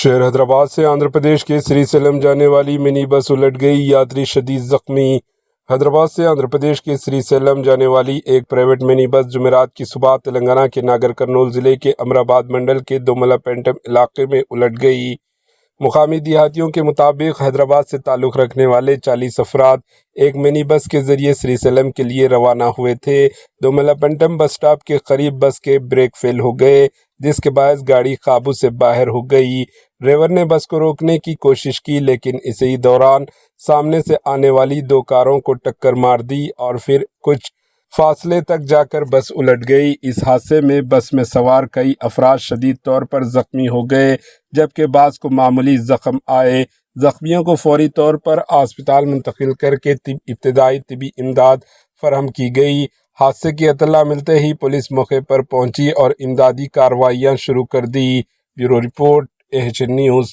شہر حیدرآباد سے آندھرا پردیش کے سریسیلم جانے والی منی بس الٹ گئی، یاتری شدید زخمی۔ حیدرآباد سے آندھرا پردیش کے سریسیلم جانے والی ایک پرائیویٹ منی بس جمعرات کی صبح تلنگانہ کے ناگر کرنول ضلع کے امرآباد منڈل کے دوملا پینٹم علاقے میں الٹ گئی۔ مقامی دیہاتیوں کے مطابق حیدرآباد سے تعلق رکھنے والے 40 افراد ایک منی بس کے ذریعے سریسیلم کے لیے روانہ ہوئے تھے۔ دوملا پینٹم بس سٹاپ کے قریب بس کے بریک فیل ہو گئے، جس کے باعث گاڑی قابو سے باہر ہو گئی۔ ڈرائیور نے بس کو روکنے کی کوشش کی، لیکن اسی دوران سامنے سے آنے والی دو کاروں کو ٹکر مار دی اور پھر کچھ فاصلے تک جا کر بس الٹ گئی۔ اس حادثے میں بس میں سوار کئی افراد شدید طور پر زخمی ہو گئے، جبکہ بعض کو معمولی زخم آئے۔ زخمیوں کو فوری طور پر اسپتال منتقل کر کے ابتدائی طبی امداد فراہم کی گئی۔ حادثے کی اطلاع ملتے ہی پولیس موقع پر پہنچی اور امدادی کارروائیاں شروع کر دی۔ Bureau report AHN news.